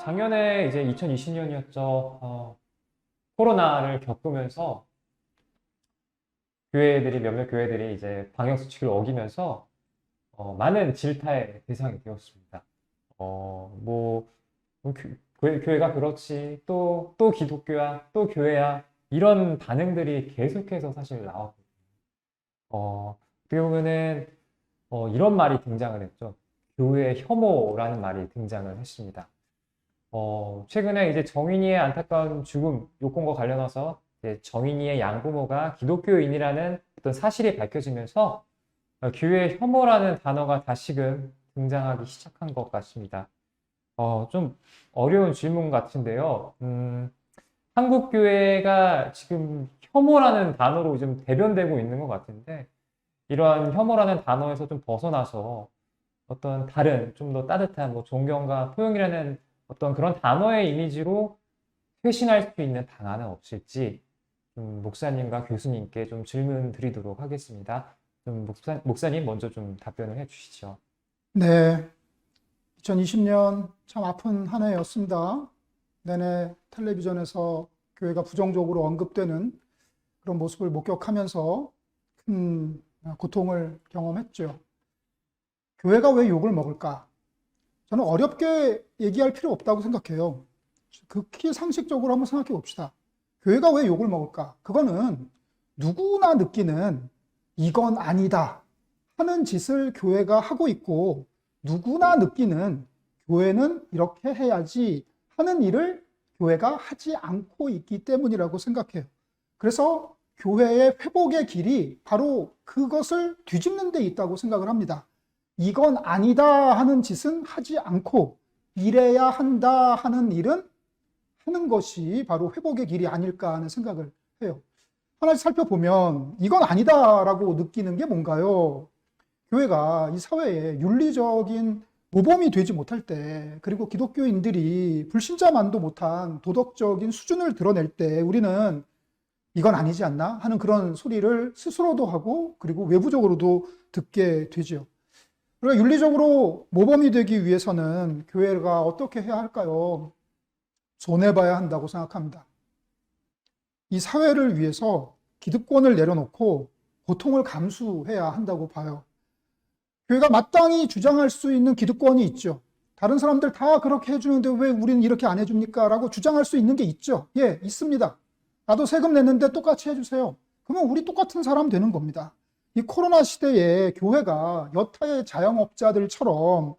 작년에 이제 2020년이었죠. 코로나를 겪으면서 몇몇 교회들이 이제 방역수칙을 어기면서 많은 질타의 대상이 되었습니다. 뭐, 교회가 그렇지, 또 기독교야, 또 교회야, 이런 반응들이 계속해서 사실 나왔거든요. 어떻게 보면은 이런 말이 등장을 했죠. 교회 혐오라는 말이 등장을 했습니다. 최근에 이제 정인이의 안타까운 죽음 요건과 관련해서 이제 정인이의 양부모가 기독교인이라는 어떤 사실이 밝혀지면서 교회 혐오라는 단어가 다시금 등장하기 시작한 것 같습니다. 좀 어려운 질문 같은데요. 한국 교회가 지금 혐오라는 단어로 좀 대변되고 있는 것 같은데, 이러한 혐오라는 단어에서 좀 벗어나서 어떤 다른 좀 더 따뜻한 뭐 존경과 포용이라는 어떤 그런 단어의 이미지로 회신할 수 있는 방안은 없을지 좀 목사님과 교수님께 좀 질문 드리도록 하겠습니다. 좀 목사님 먼저 좀 답변을 해주시죠. 네, 2020년 참 아픈 한 해였습니다. 내내 텔레비전에서 교회가 부정적으로 언급되는 그런 모습을 목격하면서 큰 고통을 경험했죠. 교회가 왜 욕을 먹을까? 저는 어렵게 얘기할 필요 없다고 생각해요. 극히 상식적으로 한번 생각해 봅시다. 교회가 왜 욕을 먹을까? 그거는 누구나 느끼는 이건 아니다 하는 짓을 교회가 하고 있고, 누구나 느끼는 교회는 이렇게 해야지 하는 일을 교회가 하지 않고 있기 때문이라고 생각해요. 그래서 교회의 회복의 길이 바로 그것을 뒤집는 데 있다고 생각을 합니다. 이건 아니다 하는 짓은 하지 않고 이래야 한다 하는 일은 하는 것이 바로 회복의 길이 아닐까 하는 생각을 해요. 하나씩 살펴보면 이건 아니다라고 느끼는 게 뭔가요? 교회가 이 사회에 윤리적인 모범이 되지 못할 때, 그리고 기독교인들이 불신자만도 못한 도덕적인 수준을 드러낼 때 우리는 이건 아니지 않나 하는 그런 소리를 스스로도 하고, 그리고 외부적으로도 듣게 되죠. 그러니까 윤리적으로 모범이 되기 위해서는 교회가 어떻게 해야 할까요? 손해봐야 한다고 생각합니다. 이 사회를 위해서 기득권을 내려놓고 고통을 감수해야 한다고 봐요. 교회가 마땅히 주장할 수 있는 기득권이 있죠. 다른 사람들 다 그렇게 해주는데 왜 우리는 이렇게 안 해줍니까? 라고 주장할 수 있는 게 있죠. 예, 있습니다. 나도 세금 냈는데 똑같이 해주세요. 그러면 우리 똑같은 사람 되는 겁니다. 이 코로나 시대에 교회가 여타의 자영업자들처럼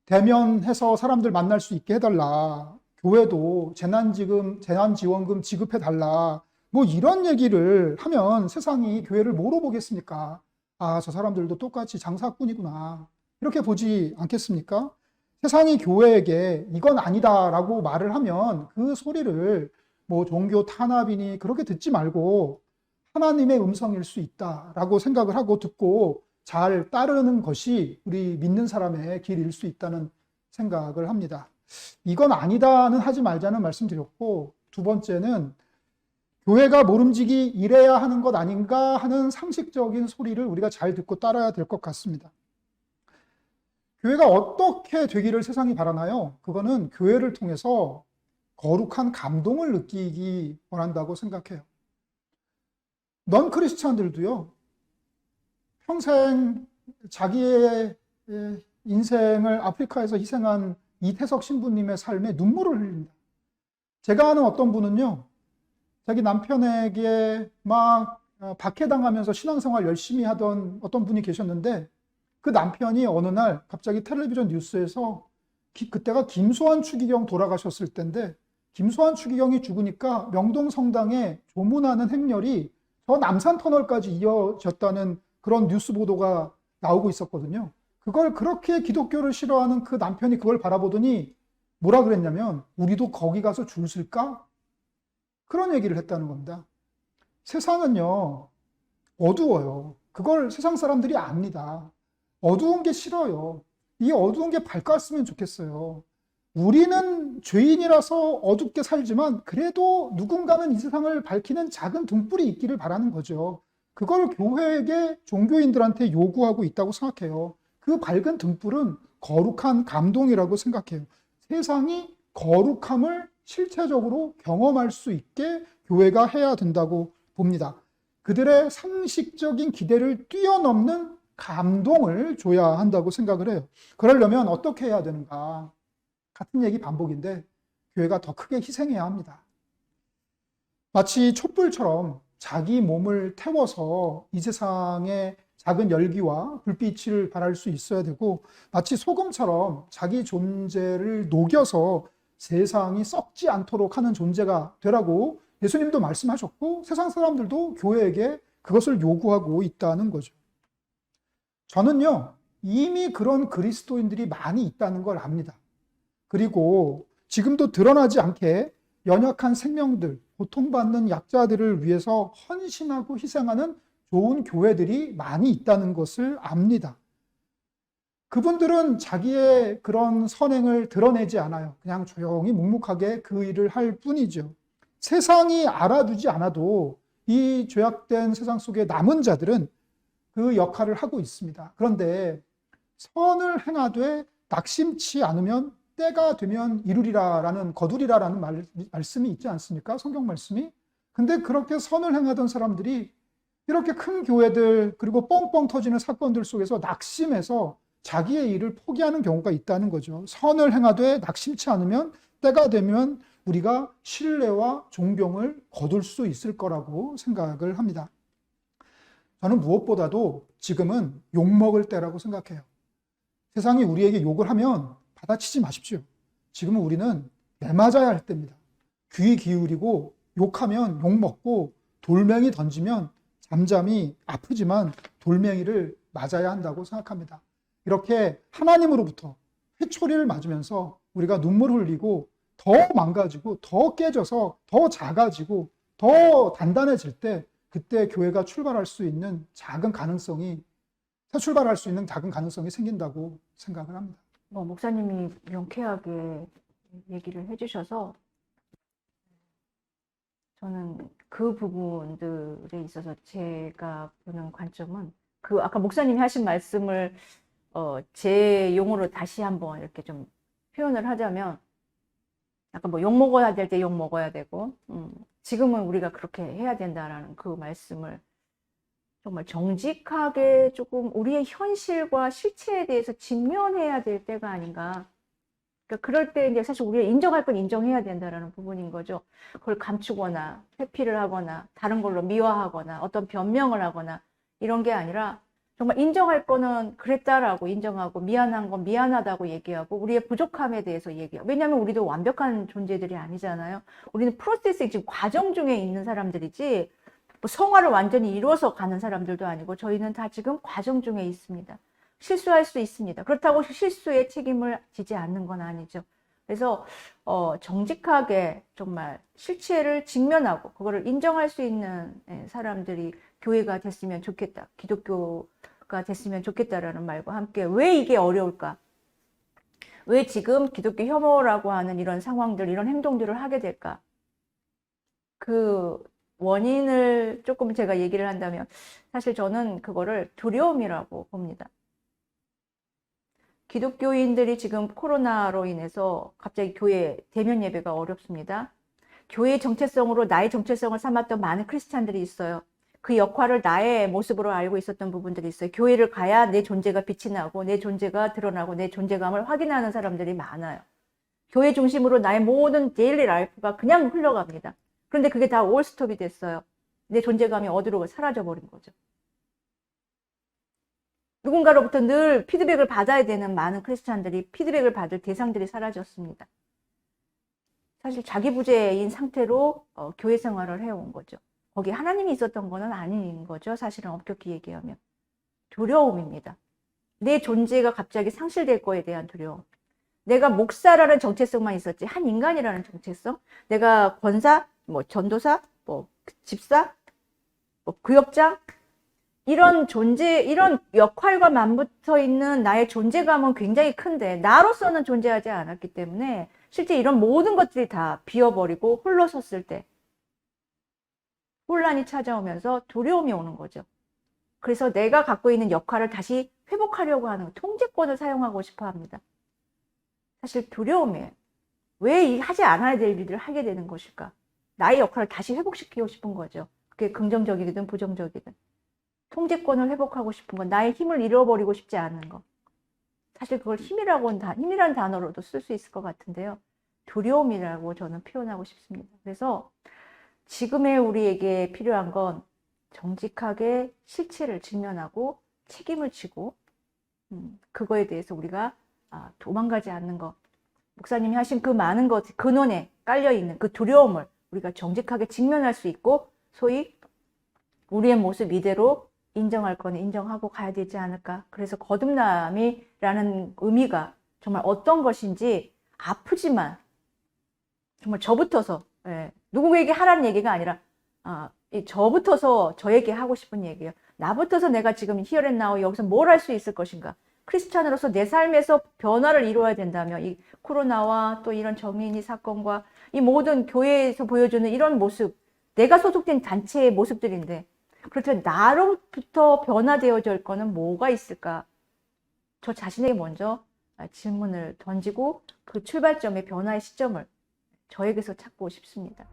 대면해서 사람들 만날 수 있게 해달라. 교회도 재난지원금 지급해달라. 뭐 이런 얘기를 하면 세상이 교회를 뭐로 보겠습니까? 아, 저 사람들도 똑같이 장사꾼이구나. 이렇게 보지 않겠습니까? 세상이 교회에게 이건 아니다라고 말을 하면 그 소리를 뭐 종교 탄압이니 그렇게 듣지 말고 하나님의 음성일 수 있다라고 생각을 하고 듣고 잘 따르는 것이 우리 믿는 사람의 길일 수 있다는 생각을 합니다. 이건 아니다는 하지 말자는 말씀드렸고, 두 번째는 교회가 모름지기 이래야 하는 것 아닌가 하는 상식적인 소리를 우리가 잘 듣고 따라야 될 것 같습니다. 교회가 어떻게 되기를 세상이 바라나요? 그거는 교회를 통해서 거룩한 감동을 느끼기 원한다고 생각해요. 넌 크리스찬들도요, 평생 자기의 인생을 아프리카에서 희생한 이태석 신부님의 삶에 눈물을 흘립니다. 제가 아는 어떤 분은요, 자기 남편에게 막 박해당하면서 신앙생활 열심히 하던 어떤 분이 계셨는데, 그 남편이 어느 날 갑자기 텔레비전 뉴스에서 그때가 김수환 추기경 돌아가셨을 때인데, 김수환 추기경이 죽으니까 명동 성당에 조문하는 행렬이 저 남산터널까지 이어졌다는 그런 뉴스 보도가 나오고 있었거든요. 그걸 그렇게 기독교를 싫어하는 그 남편이 그걸 바라보더니 뭐라 그랬냐면, 우리도 거기 가서 줄 설까? 그런 얘기를 했다는 겁니다. 세상은요, 어두워요. 그걸 세상 사람들이 압니다. 어두운 게 싫어요. 이 어두운 게 밝았으면 좋겠어요. 우리는 죄인이라서 어둡게 살지만 그래도 누군가는 이 세상을 밝히는 작은 등불이 있기를 바라는 거죠. 그걸 교회에게 종교인들한테 요구하고 있다고 생각해요. 그 밝은 등불은 거룩한 감동이라고 생각해요. 세상이 거룩함을 실체적으로 경험할 수 있게 교회가 해야 된다고 봅니다. 그들의 상식적인 기대를 뛰어넘는 감동을 줘야 한다고 생각을 해요. 그러려면 어떻게 해야 되는가? 같은 얘기 반복인데 교회가 더 크게 희생해야 합니다. 마치 촛불처럼 자기 몸을 태워서 이 세상에 작은 열기와 불빛을 발할 수 있어야 되고, 마치 소금처럼 자기 존재를 녹여서 세상이 썩지 않도록 하는 존재가 되라고 예수님도 말씀하셨고 세상 사람들도 교회에게 그것을 요구하고 있다는 거죠. 저는요, 이미 그런 그리스도인들이 많이 있다는 걸 압니다. 그리고 지금도 드러나지 않게 연약한 생명들, 고통받는 약자들을 위해서 헌신하고 희생하는 좋은 교회들이 많이 있다는 것을 압니다. 그분들은 자기의 그런 선행을 드러내지 않아요. 그냥 조용히 묵묵하게 그 일을 할 뿐이죠. 세상이 알아두지 않아도 이 죄악된 세상 속의 남은 자들은 그 역할을 하고 있습니다. 그런데 선을 행하되 낙심치 않으면 때가 되면 이루리라라는, 거두리라라는 말씀이 있지 않습니까? 성경 말씀이. 근데 그렇게 선을 행하던 사람들이 이렇게 큰 교회들, 그리고 뻥뻥 터지는 사건들 속에서 낙심해서 자기의 일을 포기하는 경우가 있다는 거죠. 선을 행하되 낙심치 않으면 때가 되면 우리가 신뢰와 존경을 거둘 수 있을 거라고 생각을 합니다. 저는 무엇보다도 지금은 욕먹을 때라고 생각해요. 세상이 우리에게 욕을 하면 받아치지 마십시오. 지금은 우리는 내맞아야 할 때입니다. 귀 기울이고 욕하면 욕먹고 돌멩이 던지면 잠잠히 아프지만 돌멩이를 맞아야 한다고 생각합니다. 이렇게 하나님으로부터 회초리를 맞으면서 우리가 눈물 흘리고 더 망가지고 더 깨져서 더 작아지고 더 단단해질 때, 그때 교회가 출발할 수 있는 작은 가능성이, 새 출발할 수 있는 작은 가능성이 생긴다고 생각을 합니다. 목사님이 명쾌하게 얘기를 해주셔서 저는 그 부분들에 있어서 제가 보는 관점은 그 아까 목사님이 하신 말씀을 제 용어로 다시 한번 이렇게 좀 표현을 하자면, 약간 뭐 욕 먹어야 될 때 욕 먹어야 되고, 지금은 우리가 그렇게 해야 된다라는 그 말씀을 정말 정직하게 조금 우리의 현실과 실체에 대해서 직면해야 될 때가 아닌가. 그러니까 그럴 때 이제 사실 우리가 인정할 건 인정해야 된다라는 부분인 거죠. 그걸 감추거나 회피를 하거나 다른 걸로 미화하거나 어떤 변명을 하거나 이런 게 아니라 정말 인정할 거는 그랬다라고 인정하고, 미안한 건 미안하다고 얘기하고, 우리의 부족함에 대해서 얘기하고. 왜냐하면 우리도 완벽한 존재들이 아니잖아요. 우리는 프로세스, 지금 과정 중에 있는 사람들이지 뭐 성화를 완전히 이루어서 가는 사람들도 아니고, 저희는 다 지금 과정 중에 있습니다. 실수할 수 있습니다. 그렇다고 실수에 책임을 지지 않는 건 아니죠. 그래서 정직하게 정말 실체를 직면하고 그거를 인정할 수 있는 사람들이 교회가 됐으면 좋겠다. 기독교가 됐으면 좋겠다라는 말과 함께, 왜 이게 어려울까? 왜 지금 기독교 혐오라고 하는 이런 상황들, 이런 행동들을 하게 될까? 그 원인을 조금 제가 얘기를 한다면, 사실 저는 그거를 두려움이라고 봅니다. 기독교인들이 지금 코로나로 인해서 갑자기 교회 대면 예배가 어렵습니다. 교회의 정체성으로 나의 정체성을 삼았던 많은 크리스찬들이 있어요. 그 역할을 나의 모습으로 알고 있었던 부분들이 있어요. 교회를 가야 내 존재가 빛이 나고 내 존재가 드러나고 내 존재감을 확인하는 사람들이 많아요. 교회 중심으로 나의 모든 데일리 라이프가 그냥 흘러갑니다. 그런데 그게 다 올스톱이 됐어요. 내 존재감이 어디로 사라져버린 거죠. 누군가로부터 늘 피드백을 받아야 되는 많은 크리스찬들이 피드백을 받을 대상들이 사라졌습니다. 사실 자기부재인 상태로 교회 생활을 해온 거죠. 거기 하나님이 있었던 거는 아닌 거죠. 사실은 엄격히 얘기하면. 두려움입니다. 내 존재가 갑자기 상실될 거에 대한 두려움. 내가 목사라는 정체성만 있었지, 한 인간이라는 정체성, 내가 권사, 뭐 전도사, 뭐 집사, 뭐 구역장, 이런 존재, 이런 역할과 맞붙어 있는 나의 존재감은 굉장히 큰데 나로서는 존재하지 않았기 때문에 실제 이런 모든 것들이 다 비어버리고 홀로 섰을 때 혼란이 찾아오면서 두려움이 오는 거죠. 그래서 내가 갖고 있는 역할을 다시 회복하려고 하는 통제권을 사용하고 싶어 합니다. 사실 두려움이에요. 왜 하지 않아야 될 일을 하게 되는 것일까? 나의 역할을 다시 회복시키고 싶은 거죠. 그게 긍정적이든 부정적이든. 통제권을 회복하고 싶은 건 나의 힘을 잃어버리고 싶지 않은 거. 사실 그걸 힘이라는 단어로도 쓸 수 있을 것 같은데요. 두려움이라고 저는 표현하고 싶습니다. 그래서 지금의 우리에게 필요한 건 정직하게 실체를 직면하고 책임을 지고 그거에 대해서 우리가 도망가지 않는 것. 목사님이 하신 그 많은 것, 근원에 깔려있는 그 두려움을 우리가 정직하게 직면할 수 있고 소위 우리의 모습 이대로 인정할 거는 인정하고 가야 되지 않을까. 그래서 거듭남이라는 의미가 정말 어떤 것인지 아프지만 정말 저부터서 누구에게 하라는 얘기가 아니라 저부터서 저에게 하고 싶은 얘기예요. 나부터서 내가 지금 here and now 여기서 뭘 할 수 있을 것인가. 크리스찬으로서 내 삶에서 변화를 이루어야 된다면 이 코로나와 또 이런 정의인이 사건과 이 모든 교회에서 보여주는 이런 모습, 내가 소속된 단체의 모습들인데 그렇다면 나로부터 변화되어져 올 거는 뭐가 있을까? 저 자신에게 먼저 질문을 던지고 그 출발점의 변화의 시점을 저에게서 찾고 싶습니다.